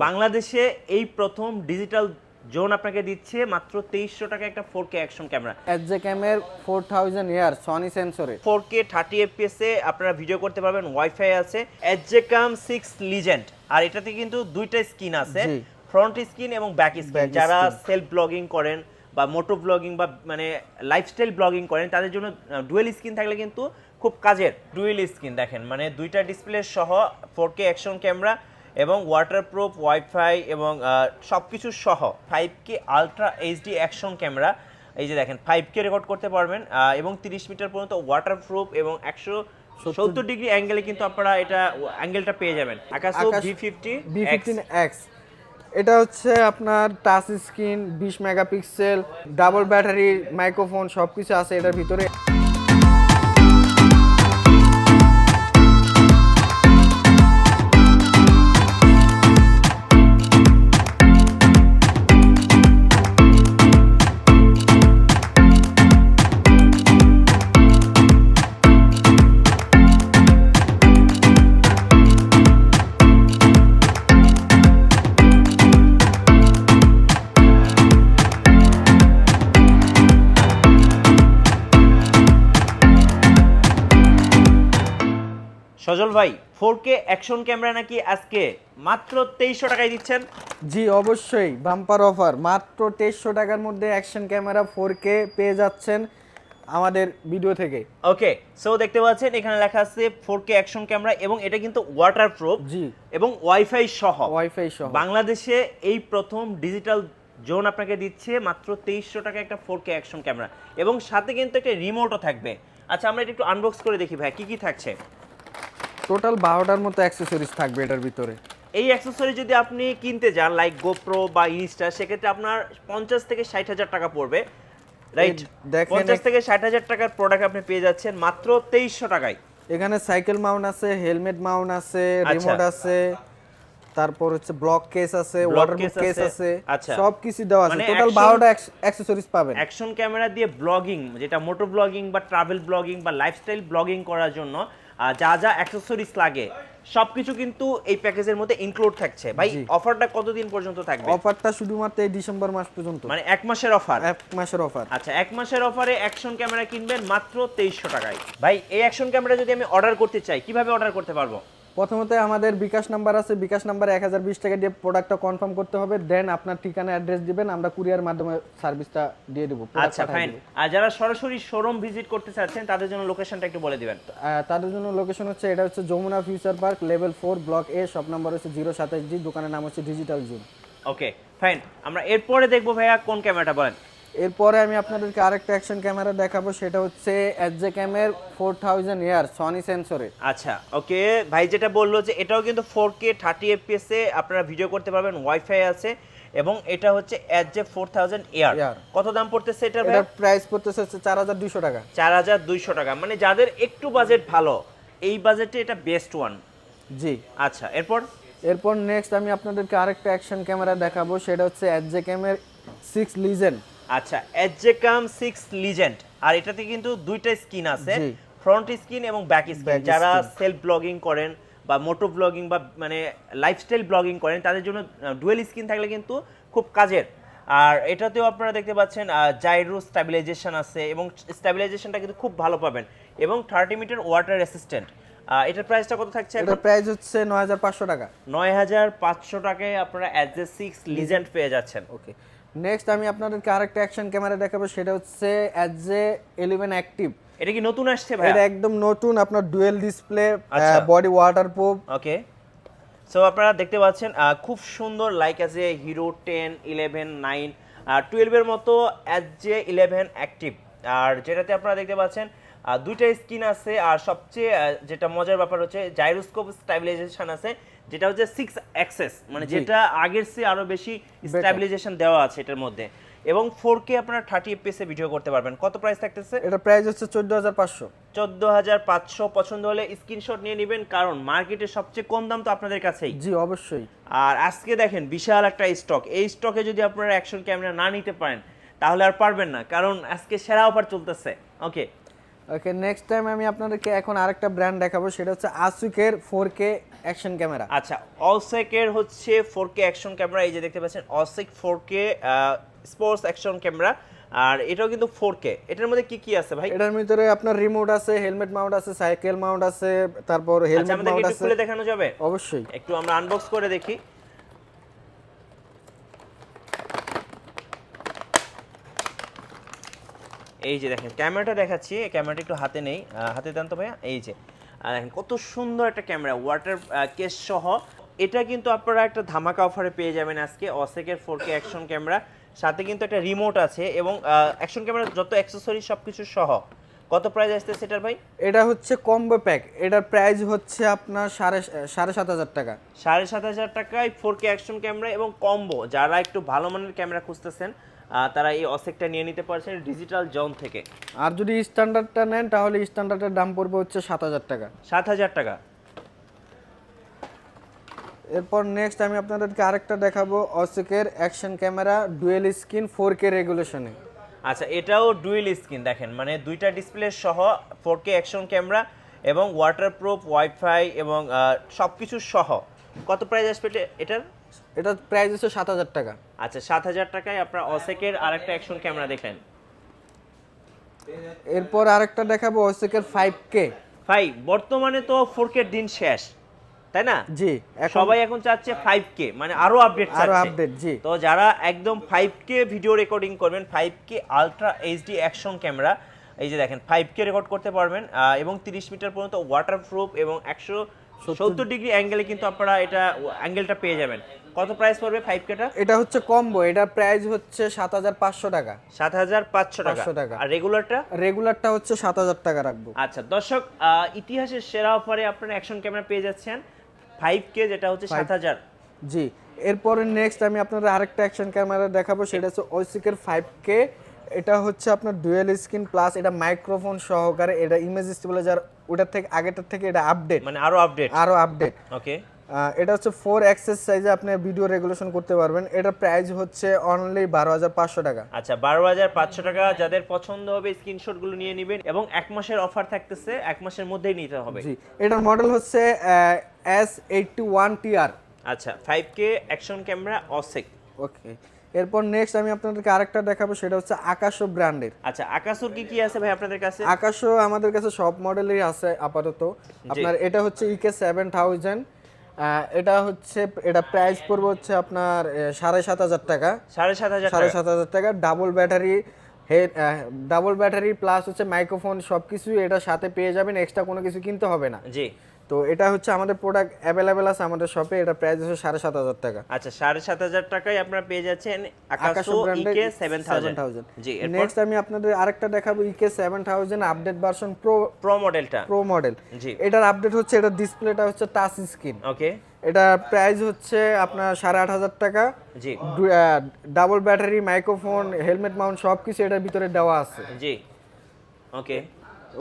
বাংলাদেশে এই প্রথম ডিজিটাল জোন আপনাকে দিচ্ছে মাত্র 2300 টাকা একটা 4K অ্যাকশন ক্যামেরা। এসজে ক্যামের 4000 ইয়ার সনি সেন্সরে 4K 30 fps এ আপনারা ভিডিও করতে পারবেন, ওয়াইফাই আছে, এসজে ক্যাম 6 লিজেন্ড। আর এটাতে কিন্তু দুইটা স্ক্রিন আছে, ফ্রন্ট স্ক্রিন এবং ব্যাক স্ক্রিন। যারা সেলফ ব্লগিং করেন বা মোটো ব্লগিং বা মানে লাইফস্টাইল ব্লগিং করেন তাদের জন্য ডুয়েল স্ক্রিন থাকলে কিন্তু খুব কাজের। ডুয়েল স্ক্রিন দেখেন, মানে দুইটা ডিসপ্লে সহ 4K অ্যাকশন ক্যামেরা এবং ওয়াটারপ্রুফ, ওয়াইফাই এবং সবকিছু সহ 5K ultra HD action camera. এই যে দেখেন 5K রেকর্ড করতে পারবেন এবং 30 মিটার পর্যন্ত ওয়াটারপ্রুফ এবং 170 ডিগ্রি অ্যাঙ্গেলে কিন্তু আপনারা এটা অ্যাঙ্গেলটা পেয়ে যাবেন। আকাশ B15X এটা হচ্ছে আপনার touch screen, 20 megapixel, double battery, microphone সবকিছু আছে এটার ভিতরে। সজল ভাই, 4K অ্যাকশন ক্যামেরা নাকি আজকে মাত্র 2300 টাকায় দিচ্ছেন? জি অবশ্যই, বাম্পার অফার। মাত্র 2300 টাকার মধ্যে অ্যাকশন ক্যামেরা 4K পেয়ে যাচ্ছেন আমাদের ভিডিও থেকে। ওকে, সো দেখতে পাচ্ছেন এখানে লেখা আছে 4K অ্যাকশন ক্যামেরা এবং এটা কিন্তু ওয়াটারপ্রুফ জি এবং ওয়াইফাই সহ। বাংলাদেশে এই প্রথম ডিজিটাল জোন আপনাকে দিচ্ছে মাত্র 2300 টাকা একটা 4K অ্যাকশন ক্যামেরা এবং সাথে কিন্তু একটা রিমোটও থাকবে। আচ্ছা, আমরা এটা একটু আনবক্স করে দেখি ভাই, কি কি থাকছে। টোটাল 12টার মতো অ্যাকসেসরিজ থাকবে এটার ভিতরে। এই অ্যাকসেসরি যদি আপনি কিনতে যান লাইক গোপ্রো বা ইনস্টা, সেক্ষেত্রে আপনার 50 থেকে 60,000 টাকা পড়বে, রাইট? 50 থেকে 60,000 টাকার প্রোডাক্ট আপনি পেয়ে যাচ্ছেন মাত্র 2300 টাকায়। এখানে সাইকেল মাউন্ট আছে, হেলমেট মাউন্ট আছে, রিমোট আছে, তারপর হচ্ছে ব্লক কেস আছে, ওয়াটারপ্রুফ কেস আছে, সবকিছু দেওয়া আছে। টোটাল 12টা অ্যাকসেসরিজ পাবেন। অ্যাকশন ক্যামেরা দিয়ে ব্লগিং, যেটা মোটো ব্লগিং বা ট্রাভেল ব্লগিং বা লাইফস্টাইল ব্লগিং করার জন্য যা যা অ্যাকসেসরিজ লাগে সবকিছু কিন্তু এই প্যাকেজের মধ্যে ইনক্লুড থাকছে। ভাই, অফারটা কতদিন পর্যন্ত থাকবে? অফারটা শুধুমাত্র এই ডিসেম্বর মাস পর্যন্ত, মানে 1 মাসের অফার। 1 মাসের অফার। আচ্ছা, 1 মাসের অফারে অ্যাকশন ক্যামেরা কিনবেন মাত্র 2300 টাকায়। ভাই, এই অ্যাকশন ক্যামেরা যদি আমি অর্ডার করতে চাই, কিভাবে অর্ডার করতে পারবো? প্রথমত আমাদের বিকাশ নাম্বার আছে, বিকাশ নাম্বারে 1020 টাকা দিয়ে প্রোডাক্টটা কনফার্ম করতে হবে, দেন আপনার ঠিকানা অ্যাড্রেস দিবেন, আমরা কুরিয়ার মাধ্যমে সার্ভিসটা দিয়ে দেব। আচ্ছা ফাইন। আর যারা সরাসরি শোরুম ভিজিট করতে চাচ্ছেন তাদের জন্য লোকেশনটা একটু বলে দিবেন। তাদের জন্য লোকেশন হচ্ছে, এটা হচ্ছে Jamuna Future Park level 4 block A, shop number হচ্ছে 027G, দোকানের নাম হচ্ছে ডিজিটাল জোন। ওকে ফাইন, আমরা এরপরে দেখবো ভাইয়া কোন ক্যামেরাটা বলেন। এরপরে আমি আপনাদেরকে আরেকটা অ্যাকশন ক্যামেরা দেখাবো, সেটা হচ্ছে এসজে ক্যামের 4000 ইয়ার সনি সেন্সরে। আচ্ছা ওকে, ভাই যেটা বললো যে এটাও কিন্তু 4K 30 fps এ আপনারা ভিডিও করতে পারবেন, ওয়াইফাই আছে এবং এটা হচ্ছে এসজে 4000 ইয়ার। কত দাম পড়তেছে এটার ভাই? এটার প্রাইস পড়তেছে 4200 টাকা। 4200 টাকা, মানে যাদের একটু বাজেট ভালো, এই বাজেটে এটা বেস্ট ওয়ান। জি আচ্ছা, এরপর নেক্সট আমি আপনাদেরকে আরেকটা অ্যাকশন ক্যামেরা দেখাবো, সেটা হচ্ছে এসজে ক্যামের 6 লিজেন্ড। আচ্ছা, এসজে ক্যাম 6 লিজেন্ড। আর এটাতে কিন্তু দুইটা স্ক্রিন আছে, ফ্রন্ট স্ক্রিন এবং ব্যাক স্ক্রিন। যারা সেলফ ব্লগিং করেন বা মোটো ব্লগিং বা মানে লাইফস্টাইল ব্লগিং করেন তাদের জন্য ডুয়েল স্ক্রিন থাকলে কিন্তু খুব কাজের। আর এটাতেও আপনারা দেখতে পাচ্ছেন জাইরো স্ট্যাবিলাইজেশন আছে এবং স্ট্যাবিলাইজেশনটা কিন্তু খুব ভালো পাবেন এবং 30 মিটার ওয়াটার রেসিস্ট্যান্ট। এটার প্রাইসটা কত থাকছে? এটার প্রাইস হচ্ছে 9500 টাকা। 9500 টাকায় আপনারা এসজে 6 লিজেন্ড পেয়ে যাচ্ছেন। ওকে, নেক্সট আমি আপনাদেরকে আরেকটা অ্যাকশন ক্যামেরা দেখাবো, সেটা হচ্ছে এসজে 11 অ্যাক্টিভ। এটা কি নতুন আসছে ভাই? এটা একদম নতুন, আপনার ডুয়েল ডিসপ্লে, বডি ওয়াটারপ্রুফ। ওকে, সো আপনারা দেখতে পাচ্ছেন খুব সুন্দর, লাইক আছে হিরো 10, 11, 9 আর 12 এর মতো এসজে 11 অ্যাক্টিভ। আর যেটাতে আপনারা দেখতে পাচ্ছেন দুইটা স্ক্রিন আছে আর সবচেয়ে যেটা মজার ব্যাপার হচ্ছে জাইরোস্কোপ স্ট্যাবিলাইজেশন আছে, যেটা হচ্ছে 6 অ্যাক্সেস, মানে যেটা আগের চেয়ে আরো বেশি স্ট্যাবিলাইজেশন দেওয়া আছে এটার মধ্যে এবং 4K আপনারা 30 fps এ ভিডিও করতে পারবেন। কত প্রাইস থাকতেছে? এটা প্রাইস হচ্ছে 14500। 14500। পছন্দ হলে স্ক্রিনশট নিয়ে নেবেন, কারণ মার্কেটে সবচেয়ে কম দাম তো আপনাদের কাছেই। জি অবশ্যই। আর আজকে দেখেন বিশাল একটা স্টক, এই স্টকে যদি আপনারা অ্যাকশন ক্যামেরা না নিতে পারেন তাহলে আর পারবেন না, কারণ আজকে সেরা অফার চলতেছে। ওকে, ওকে, নেক্সট টাইম আমি আপনাদেরকে এখন আরেকটা ব্র্যান্ড দেখাবো, সেটা হচ্ছে আসুকের 4K অ্যাকশন ক্যামেরা। আচ্ছা, অসেকের হচ্ছে 4K অ্যাকশন ক্যামেরা, এই যে দেখতে পাচ্ছেন অসেক 4K স্পোর্টস অ্যাকশন ক্যামেরা, আর এটাও কিন্তু 4K। এটার মধ্যে কি কি আছে ভাই? এটার ভিতরে আপনার রিমোট আছে, হেলমেট মাউন্ট আছে, সাইকেল মাউন্ট আছে, তারপর হেলমেট মাউন্ট আছে। খুলে দেখানো যাবে? অবশ্যই, একটু আমরা আনবক্স করে দেখি। এই যে দেখেন ক্যামেরাটা দেখাচ্ছি, ক্যামেরাটা একটু হাতে নেই, হাতে দেন তো ভাইয়া। এই যে দেখেন কত সুন্দর একটা ক্যামেরা, ওয়াটার কেস সহ। এটা কিন্তু আপনারা একটা ধামাকা অফারে পেয়ে যাবেন আজকে, অসেকের 4K অ্যাকশন ক্যামেরা, সাথে কিন্তু একটা রিমোট আছে এবং অ্যাকশন ক্যামেরার যত অ্যাকসেসরি সবকিছু সহ। কত প্রাইস আসছে সেটার ভাই? এটা হচ্ছে কম্বো প্যাক, এটার প্রাইস হচ্ছে আপনার 7,500 টাকা। 7,500 টাকায় 4K অ্যাকশন ক্যামেরা এবং কম্বো। যারা একটু ভালো মানের ক্যামেরা খুঁজতেছেন তারা এই অসেকটা নিয়ে নিতে পারছেন ডিজিটাল জোন থেকে। আর যদি স্ট্যান্ডার্ডটা নেন তাহলে স্ট্যান্ডার্ডের দাম পড়বে হচ্ছে 7,000 টাকা। 7,000 টাকা। এরপর নেক্সট আমি আপনাদেরকে আরেকটা দেখাবো, অসেকের action camera dual screen 4K রেগুলেশনে। আচ্ছা, এটাও ডুয়েল স্ক্রিন, দেখেন মানে দুইটা ডিসপ্লে সহ 4K অ্যাকশন ক্যামেরা এবং ওয়াটারপ্রুফ, ওয়াইফাই এবং সবকিছু সহ। কত প্রাইস আসবে এটার? এটার প্রাইস হচ্ছে 7,000 টাকা। আচ্ছা, 7,000 টাকায় আপনারা অসেকের আরেকটা অ্যাকশন ক্যামেরা দেখেন। এরপর আরেকটা দেখাবো অসেকের 5K। ভাই বর্তমানে তো 4K এর দিন শেষ, তাই না? জি, সবাই এখন চাচ্ছে 5K, মানে আরো আপডেট চাচ্ছে। আরো আপডেট, জি। তো যারা একদম 5K ভিডিও রেকর্ডিং করবেন, 5K ultra HD action camera, এই যে দেখেন 5K রেকর্ড করতে পারবেন এবং 30 মিটার পর্যন্ত ওয়াটারপ্রুফ এবং 170 ডিগ্রি অ্যাঙ্গেলে কিন্তু আপনারা এটা অ্যাঙ্গেলটা পেয়ে যাবেন। কত প্রাইস পড়বে 5Kটা? এটা হচ্ছে কম্বো, এটা প্রাইস হচ্ছে 7,500 টাকা। 7,500 টাকা। আর রেগুলারটা? রেগুলারটা হচ্ছে 7,000 টাকা রাখবো। আচ্ছা দর্শক, ইতিহাসের সেরা অফারে আপনারা অ্যাকশন ক্যামেরা পেয়ে যাচ্ছেন 5K, যেটা হচ্ছে 7,000। জি, এরপরে নেক্সট আমি আপনাদের আরেকটা অ্যাকশন ক্যামেরা দেখাবো, সেটা হচ্ছে ওসিকের 5K। এটা হচ্ছে আপনার ডুয়েল স্ক্রিন প্লাস এটা মাইক্রোফোন সহকারে, এটা ইমেজ স্টেবিলাইজার ওটার থেকে আগেরটার থেকে এটা আপডেট, মানে আরো আপডেট। ওকে, এটা হচ্ছে 4 অ্যাক্সেস সাইজে আপনি ভিডিও রেগুলেশন করতে পারবেন। এটার প্রাইস হচ্ছে অনলি 12,500 টাকা। আচ্ছা, 12,500 টাকা। যাদের পছন্দ হবে স্ক্রিনশটগুলো নিয়ে নেবেন এবং 1 মাসের অফার থাকতেছে, 1 মাসের মধ্যেই নিতে হবে। জি, এটার মডেল হচ্ছে S81TR। আচ্ছা, 5K অ্যাকশন ক্যামেরা অসেক। ওকে, এরপর নেক্সট আমি আপনাদেরকে আরেকটা দেখাবো, সেটা হচ্ছে আকাশো ব্র্যান্ডের। আচ্ছা, আকাশোর কি কি আছে ভাই আপনাদের কাছে? আকাশো আমাদের কাছে সব মডেলই আছে আপাতত। আপনার এটা হচ্ছে EK 7000, এটা প্রাইস পড়বে হচ্ছে আপনার 7,500 টাকা। 7,500 টাকা। ডাবল ব্যাটারি প্লাস হচ্ছে মাইক্রোফোন সবকিছু এটার সাথে পেয়ে যাবেন, এক্সট্রা কোনো কিছু কিনতে হবে না। জি, তো এটা হচ্ছে আমাদের প্রোডাক্ট অ্যাভেলেবেল আছে আমাদের শপে, এটা প্রাইস হচ্ছে 7,500 টাকা। আচ্ছা, 7,500 টাকায় আপনারা পেয়ে যাচ্ছেন আকাশো EK 7000। জি, নেক্সট আমি আপনাদের আরেকটা দেখাবো EK 7000 আপডেট ভার্সন প্রো মডেলটা। Pro model. জি, এটার আপডেট হচ্ছে এটার ডিসপ্লেটা হচ্ছে টাচ স্ক্রিন। ওকে, এটা প্রাইস হচ্ছে আপনার 8,500 টাকা। জি, double battery, microphone, helmet mount সবকিছু এটার ভিতরে দেওয়া আছে। জি, ওকে।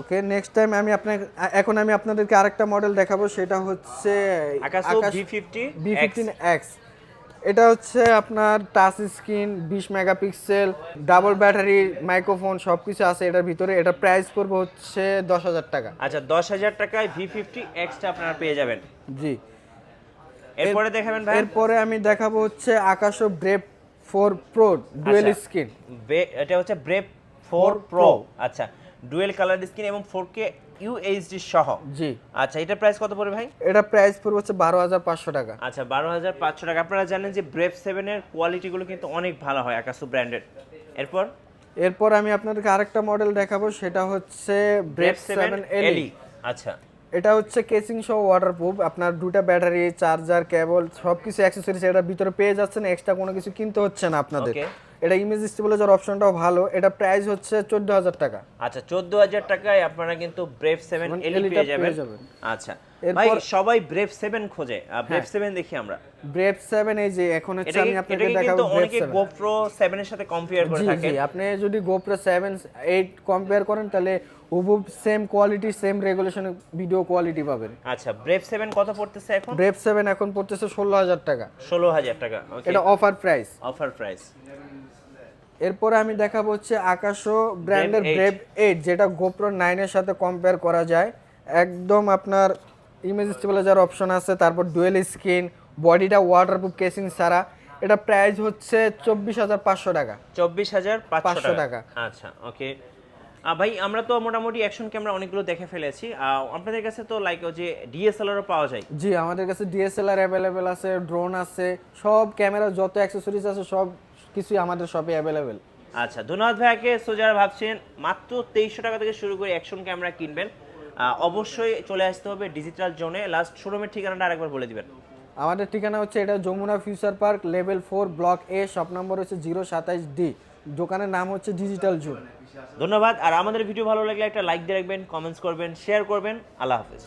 ওকে, নেক্সট টাইম এখন আমি আপনাদেরকে আরেকটা মডেল দেখাবো, সেটা হচ্ছে আকাশো B15X। এটা হচ্ছে আপনার touch screen, 20 megapixel, double battery, microphone সবকিছু আছে এটার ভিতরে। এটা প্রাইস পড়বে হচ্ছে 10,000 টাকা। আচ্ছা, 10,000 টাকায় V50X টা আপনারা পেয়ে যাবেন। জি, এরপরে দেখাবেন ভাই? এরপরে আমি দেখাবো হচ্ছে আকাশো ব্রেভ 4 প্রো ডুয়েল স্ক্রিন। এটা হচ্ছে ব্রেভ 4 প্রো। আচ্ছা, ডুয়েল কালার স্ক্রিন এবং 4K UHD সহ। জি, আচ্ছা, এটা প্রাইস কত পড়বে ভাই? এটা প্রাইস পড়বে হচ্ছে 12,500 টাকা। আচ্ছা, 12,500 টাকা। আপনারা জানেন যে ব্রেভ 7 এর কোয়ালিটিগুলো কিন্তু অনেক ভালো হয় আকাশো ব্র্যান্ডের। এরপর আমি আপনাদেরকে আরেকটা মডেল দেখাবো, সেটা হচ্ছে ব্রেভ 7 LE। আচ্ছা, এটা হচ্ছে কেসিং সহ ওয়াটারপ্রুফ, আপনার দুটো ব্যাটারি, চার্জার, কেবল সবকিছু অ্যাকসেসরিজ এটার ভিতরে পেয়ে যাচ্ছেন, এক্সট্রা কোনো কিছু কিনতে হচ্ছে না আপনাদের। এটা ইমেজ স্টেবিলাইজার অপশনটাও ভালো। এটা প্রাইস হচ্ছে 14,000 টাকা। আচ্ছা, 14,000 টাকায় আপনারা কিন্তু ব্রেভ 7 LE পেয়ে যাবেন। আচ্ছা ভাই, সবাই ব্রেভ 7 খোঁজে, ব্রেভ 7 দেখি আমরা। ব্রেভ 7 এই যে এখন হচ্ছে আমি আপনাকে দেখাবো। কিন্তু অনেকে গোপ্রো 7 এর সাথে কম্পেয়ার করে থাকে। জি, আপনি যদি গোপ্রো 7 8 কম্পেয়ার করেন তাহলে হুবহু same quality, same regulation video quality পাবেন। আচ্ছা, ব্রেভ 7 কত পড়তেছে এখন? ব্রেভ 7 এখন পড়তেছে 16,000 টাকা। 16,000 টাকা। ওকে, এটা অফার প্রাইস। এরপরে আমি দেখাবো হচ্ছে আকাশো ব্র্যান্ডের ব্রেভ 8, যেটা গোপ্রো 9 এর সাথে কম্পেয়ার করা যায়। একদম আপনার ইমেজ স্টেবিলাইজার অপশন আছে, তারপর ডুয়েল স্ক্রিন, বডিটা ওয়াটারপ্রুফ কেসিং ছাড়া। এটা প্রাইস হচ্ছে 24,500 টাকা। 24,500 টাকা। আচ্ছা ওকে। ভাই আমরা তো মোটামুটি অ্যাকশন ক্যামেরা অনেকগুলো দেখে ফেলেছি, আপনাদের কাছে তো লাইক যে ডিএসএলআরও পাওয়া যায়? জি, আমাদের কাছে ডিএসএলআর অ্যাভেলেবেল আছে, ড্রোন আছে, সব ক্যামেরা যত অ্যাক্সেসরিজ আছে সব কিছুই আমাদের শপে অ্যাভেলেবেল। আচ্ছা, ধন্যবাদ ভাইয়াকে। সো যারা ভাবছেন মাত্র 2300 টাকা থেকে শুরু করে অ্যাকশন ক্যামেরা কিনবেন, অবশ্যই চলে আসতে হবে ডিজিটাল জোনে। লাস্ট শোরুমের ঠিকানাটা আরেকবার বলে দিবেন। আমাদের ঠিকানা হচ্ছে এটা Jamuna Future Park level 4 block A, shop number হচ্ছে 027D, দোকানের নাম হচ্ছে ডিজিটাল জোন। ধন্যবাদ। আর আমাদের ভিডিও ভালো লাগলে একটা লাইক দিয়ে রাখবেন, কমেন্টস করবেন, শেয়ার করবেন। আল্লাহ হাফেজ।